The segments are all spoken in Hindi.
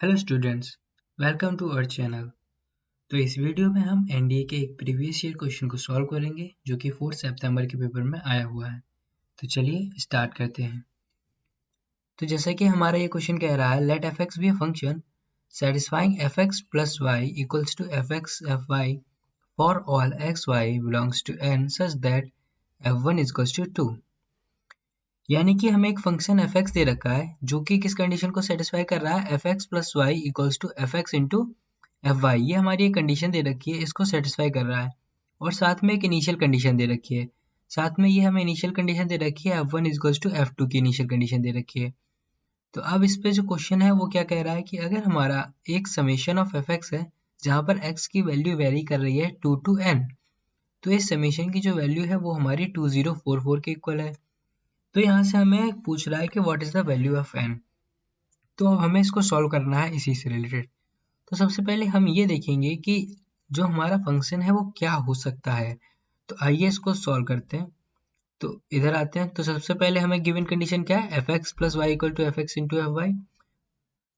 Hello students, welcome to our channel. तो इस वीडियो में हम एनडीए के एक प्रीवियस ईयर क्वेश्चन को सॉल्व करेंगे जो कि 4 सितंबर के पेपर में आया हुआ है। तो चलिए स्टार्ट करते हैं। तो जैसा कि हमारा ये क्वेश्चन कह रहा है, let f x be a function satisfying f x plus y equals to f x f y for all x y belongs to N such that f one equals to 2। यानी कि हमें एक फंक्शन एफ एक्स दे रखा है जो कि किस कंडीशन को सेटिस्फाई कर रहा है, f x plus y equals to f x into f y. ये हमारी एक कंडीशन दे रखी है, इसको सेटिस्फाई कर रहा है और साथ में एक इनिशियल कंडीशन दे रखी है। साथ में ये हमें इनिशियल कंडीशन दे रखी है, f one equals to f two की इनिशियल कंडीशन दे रखी है। तो अब इस पे जो क्वेश्चन है वो क्या कह रहा है कि अगर हमारा एक समेशन ऑफ एफ एक्स है जहाँ पर एक्स की वैल्यू वेरी कर रही है 2 टू एन, तो इस समेशन की जो वैल्यू है वो हमारी 2044 के इक्वल है। तो यहाँ से हमें पूछ रहा है कि what is the value of n. तो अब हमें इसको सॉल्व करना है इसी से रिलेटेड। तो सबसे पहले हम ये देखेंगे कि जो हमारा फंक्शन है वो क्या हो सकता है। तो आइए इसको सॉल्व करते हैं। तो इधर आते हैं। तो सबसे पहले हमें गिवन कंडीशन क्या है, f x plus y equal to f x into f y,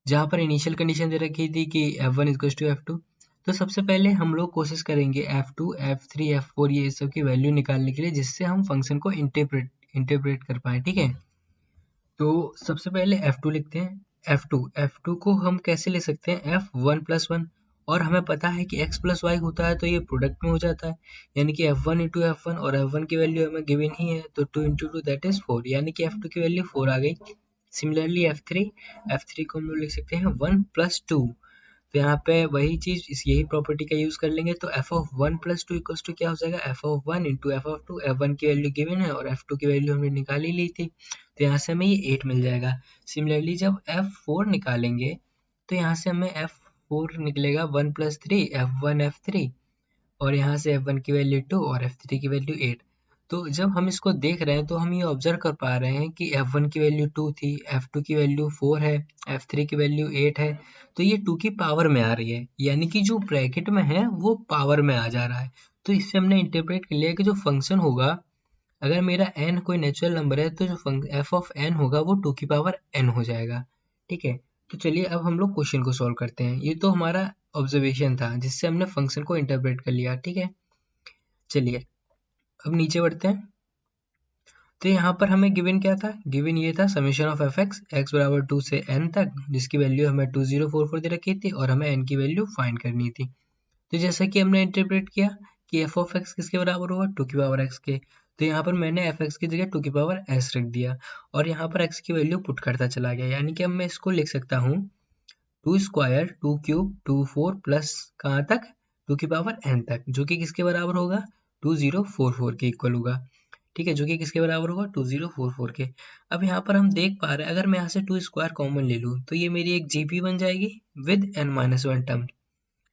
जहाँ पर इनिशियल कंडीशन दे रखी थी कि f one equal to f two. तो सबसे पहले हम लोग कोशिश करेंगे f two f three f four ये सब की वैल्यू निकालने के लिए, जिससे हम फंक्शन को इंटरप्रेट कर पाए। ठीक है, तो सबसे पहले F2 लिखते हैं। F2 को हम कैसे ले सकते हैं, F1 प्लस वन। और हमें पता है कि x प्लस वाई होता है तो ये प्रोडक्ट में हो जाता है, यानी कि F1 इंटू एफ वन, और F1 की वैल्यू हमें गिवन ही है तो 2 इंटू टू दैट इज 4, यानी कि F2 की वैल्यू 4 आ गई। सिमिलरली F3 को हम लोग लिख सकते हैं 1 प्लस टू। तो यहाँ पे वही चीज यही प्रॉपर्टी का यूज कर लेंगे। तो f of one plus two equals to क्या हो जाएगा, f of one into f of two. F one की वैल्यू गिवन है और एफ टू की वैल्यू हमने निकाल ही ली थी, तो यहाँ से हमें ये 8 मिल जाएगा। सिमिलरली जब एफ फोर निकालेंगे तो यहाँ से हमें एफ फोर निकलेगा 1 plus three F one F three, और यहाँ से F1 की वैल्यू 2 और F3 की वैल्यू 8। तो जब हम इसको देख रहे हैं तो हम ये ऑब्जर्व कर पा रहे हैं कि F1 की वैल्यू 2 थी, F2 की वैल्यू 4 है, F3 की वैल्यू 8 है। तो ये 2 की पावर में आ रही है, यानी कि जो ब्रैकेट में है वो पावर में आ जा रहा है। तो इससे हमने इंटरप्रेट कर लिया कि जो फंक्शन होगा, अगर मेरा n कोई नेचुरल नंबर है तो जो f ऑफ n होगा वो 2 की पावर n हो जाएगा। ठीक है, तो चलिए अब हम लोग क्वेश्चन को सॉल्व करते हैं। ये तो हमारा ऑब्जर्वेशन था जिससे हमने फंक्शन को इंटरप्रेट कर लिया। ठीक है, चलिए अब नीचे बढ़ते हैं। तो यहाँ पर हमें गिवन क्या था, गिवन ये था summation of F x x बराबर 2 से n तक, जिसकी वैल्यू हमें 2044 दे रखी थी और हमें n की वैल्यू फाइंड करनी थी। तो जैसा कि हमने इंटरप्रेट किया कि एफ ऑफ एक्स किसके बराबर होगा, 2 की पावर x के। तो यहाँ पर मैंने एफ एक्स की जगह 2 की पावर s रख दिया और यहाँ पर x की वैल्यू पुट करता चला गया, यानी कि अब मैं इसको लिख सकता हूँ 2 स्क्वायर 2 क्यूब 2 4 प्लस कहाँ तक, 2 की पावर n तक, जो कि किसके बराबर होगा, 2044 के इक्वल होगा। ठीक है, जो कि किसके बराबर होगा, 2044 के। अब यहाँ पर हम देख पा रहे हैं, अगर मैं यहाँ से 2 स्क्वायर कॉमन ले लूँ तो ये मेरी एक जीपी बन जाएगी with n minus one term,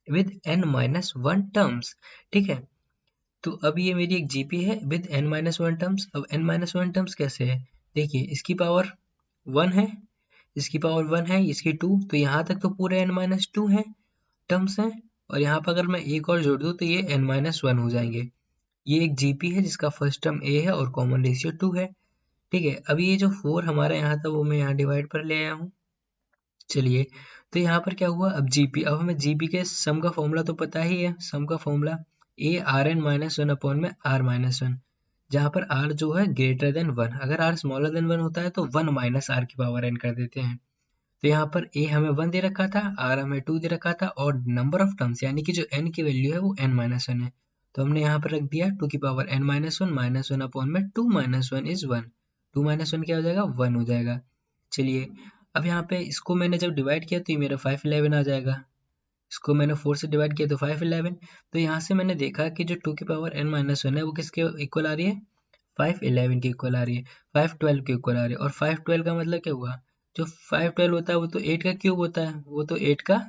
with n minus one terms. ठीक है, तो अब ये मेरी एक जीपी है with n minus one terms. अब n माइनस वन टर्म्स कैसे है, देखिए इसकी पावर 1 है, इसकी पावर 1 है, इसकी 2, तो यहाँ तक तो पूरे n माइनस टू है टर्म्स हैं। और यहाँ पर अगर मैं एक और जोड़ दूँ तो ये n माइनस वन हो जाएंगे। ये एक जीपी है जिसका फर्स्ट टर्म a है और कॉमन रेशियो 2 है। ठीक है, अब ये जो 4 हमारा यहाँ था वो मैं यहाँ डिवाइड पर ले आया हूँ। चलिए, तो यहाँ पर क्या हुआ, अब जीपी, अब हमें जीपी के सम का फॉर्मूला तो पता ही है, सम का formula a r n minus one upon में आर माइनस वन, जहाँ पर आर जो है ग्रेटर देन वन, अगर आर स्मॉलर देन वन होता है तो वन माइनस आर की पावर एन कर देते हैं। तो यहाँ पर ए हमें वन दे रखा था, आर हमें टू दे रखा था, और नंबर ऑफ टर्म्स यानी कि जो एन की वैल्यू है वो एन माइनस वन है। तो हमने यहाँ पर रख दिया 2 की power n minus one upon में 2 minus one is 1। 2 minus one क्या हो जाएगा, 1 हो जाएगा। चलिए, अब यहाँ पे इसको मैंने जब डिवाइड किया तो ये मेरा 511 आ जाएगा। इसको मैंने 4 से डिवाइड किया तो 511। तो यहाँ से मैंने देखा कि जो 2 की पावर n माइनस वन है वो किसके इक्वल आ रही है, 511 के इक्वल आ रही है, 512 के इक्वल आ रही है। और 512 का मतलब क्या हुआ, जो 512 होता है वो तो 8 का क्यूब होता है, वो तो 8 का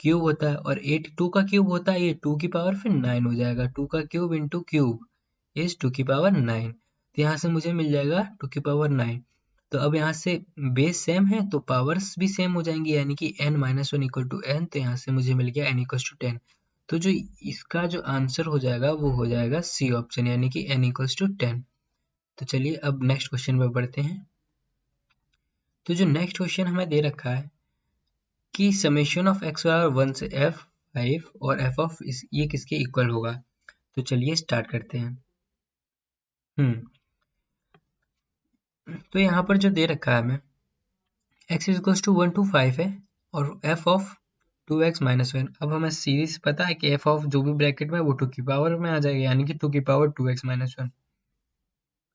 क्यूब होता है, और 8 2 का क्यूब होता है, ये 2 की पावर फिर 9 हो जाएगा। 2 का क्यूब इंटू क्यूब इज 2 की पावर 9। तो यहाँ से मुझे मिल जाएगा 2 की पावर 9। तो अब यहाँ से बेस सेम है तो पावर्स भी सेम हो जाएंगी, यानी कि n minus one equal to n. तो यहाँ से मुझे मिल गया n इक्वल टू 10। तो जो इसका जो आंसर हो जाएगा वो हो जाएगा सी ऑप्शन, यानी कि n इक्वल टू 10। तो चलिए अब नेक्स्ट क्वेश्चन पे बढ़ते हैं। तो जो नेक्स्ट क्वेश्चन हमें दे रखा है कि समेशन ऑफ एक्स बराबर 1 से f5 और f ऑफ ये किसके इक्वल होगा। तो चलिए स्टार्ट करते हैं। तो यहाँ पर जो दे रखा है हमें x is equal to 1 to 5 है और f ऑफ 2x माइनस 1। अब हमें सीधे से पता है कि f ऑफ जो भी ब्रैकेट में वो 2 की पावर में आ जाएगा, यानी कि 2 की पावर 2x माइनस 1।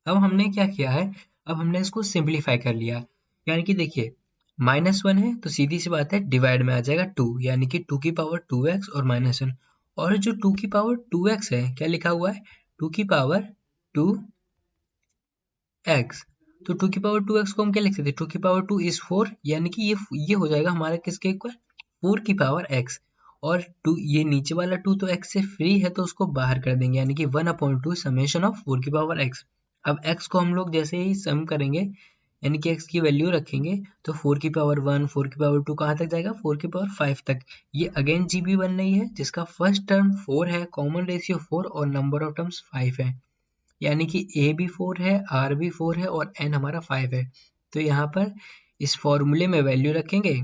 अब हमने क्या किया है, अब हमने इसको सिंप्लीफाई कर लिया, यानी कि देखिए -1 है तो सीधी सी बात है डिवाइड में आ जाएगा 2, यानी कि 2 की पावर 2x और -1। और जो 2 की पावर 2x है क्या लिखा हुआ है, 2 की पावर 2x। तो 2 की पावर 2x को हम क्या लिख सकते हैं, 2 की पावर 2 इज 4, यानी कि ये हो जाएगा हमारा किसके इक्वल, 4 की पावर x। और 2 ये नीचे वाला 2 तो x से फ्री है तो उसको बाहर कर देंगे, यानी कि 1/2 समेशन ऑफ 4 की पावर x। अब x को हम लोग जैसे ही सम करेंगे, यानी कि x की वैल्यू रखेंगे, तो 4 की पावर 1, 4 की पावर 2 कहाँ तक जाएगा, 4 की पावर 5 तक। ये अगेन जीबी बन रही है जिसका फर्स्ट टर्म 4 है, कॉमन रेशियो 4 और नंबर ऑफ टर्म्स 5 है, यानी कि a भी 4 है, r भी 4 है और n हमारा 5 है। तो यहाँ पर इस फॉर्मूले में वैल्यू रखेंगे,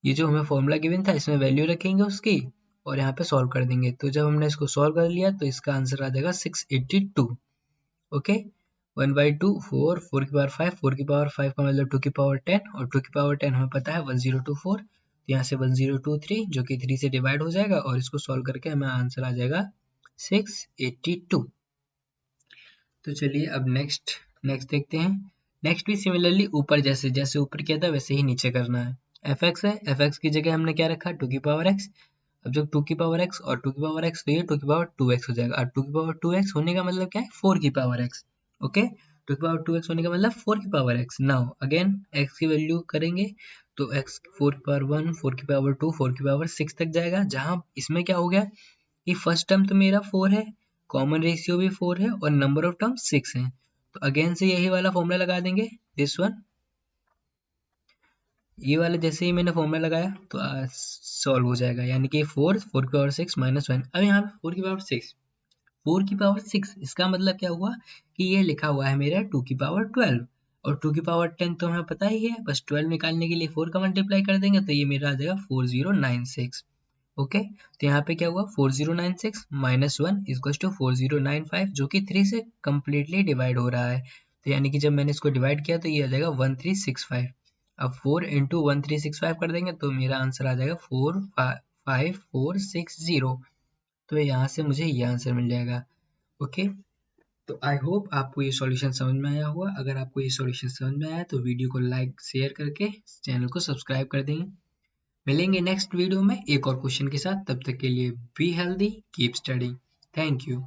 ये जो हमें फॉर्मूला गिवन था इसमें वैल्यू रखेंगे उसकी और यहाँ पे सॉल्व कर देंगे। तो जब हमने इसको सॉल्व कर लिया तो इसका आंसर आ जाएगा 682। ओके, 1/2 4, 4 की पावर 5, 4 की पावर 5 का मतलब 2 की पावर 10 और 2 की पावर 10 हमें पता है 1024। तो यहाँ से 1023 जो कि 3 से डिवाइड हो जाएगा और इसको सॉल्व करके हमें आंसर आ जाएगा 682। तो चलिए अब नेक्स्ट देखते हैं। नेक्स्ट भी सिमिलरली ऊपर जैसे जैसे ऊपर किया था वैसे ही नीचे करना है। fx है, fx की जगह हमने क्या रखा, 2 की पावर x। अब जब 2 की पावर x और 2 की पावर x तो ये 2 की पावर 2x हो जाएगा, और 2 की पावर 2x होने का मतलब क्या है, 4 की पावर x। ओके, 2 की पावर 2x होने का मतलब 4 की power x। Now again x की वैल्यू करेंगे तो x 4 की पावर 1, 4 की पावर 2, 4 की पावर 6 तक जाएगा, जहां इसमें क्या हो गया कि फर्स्ट टर्म तो मेरा 4 है, कॉमन रेशियो भी 4 है और नंबर ऑफ टर्म 6 है। तो अगेन से यही वाला फॉर्मूला लगा देंगे, दिस वन, ये वाला जैसे ही मैंने फॉर्मूला लगाया तो सॉल्व हो जाएगा, यानी कि 4 4 की पावर 6 माइनस 1। अब यहाँ पे 4 की पावर 6, 4 की पावर 6 इसका मतलब क्या हुआ कि ये लिखा हुआ है मेरा 2 की पावर 12 और 2 की पावर 10 तो हमें पता ही है, बस 12 निकालने के लिए 4 का मल्टीप्लाई कर देंगे तो ये मेरा आ जाएगा 4096। ओके, तो यहाँ पे क्या हुआ, 4096 माइनस 1 इक्वल टू 4095 जो कि 3 से कम्प्लीटली डिवाइड हो रहा है। तो यानी कि जब मैंने इसको डिवाइड किया तो ये आ जाएगा 1365। अब 4 इंटू 1365 कर देंगे तो मेरा आंसर आ जाएगा 45460। तो यहाँ से मुझे ये आंसर मिल जाएगा। ओके, तो आई होप आपको ये सॉल्यूशन समझ में आया होगा। अगर आपको ये सॉल्यूशन समझ में आया तो वीडियो को लाइक शेयर करके चैनल को सब्सक्राइब कर देंगे। मिलेंगे नेक्स्ट वीडियो में एक और क्वेश्चन के साथ, तब तक के लिए be healthy, keep studying. Thank you.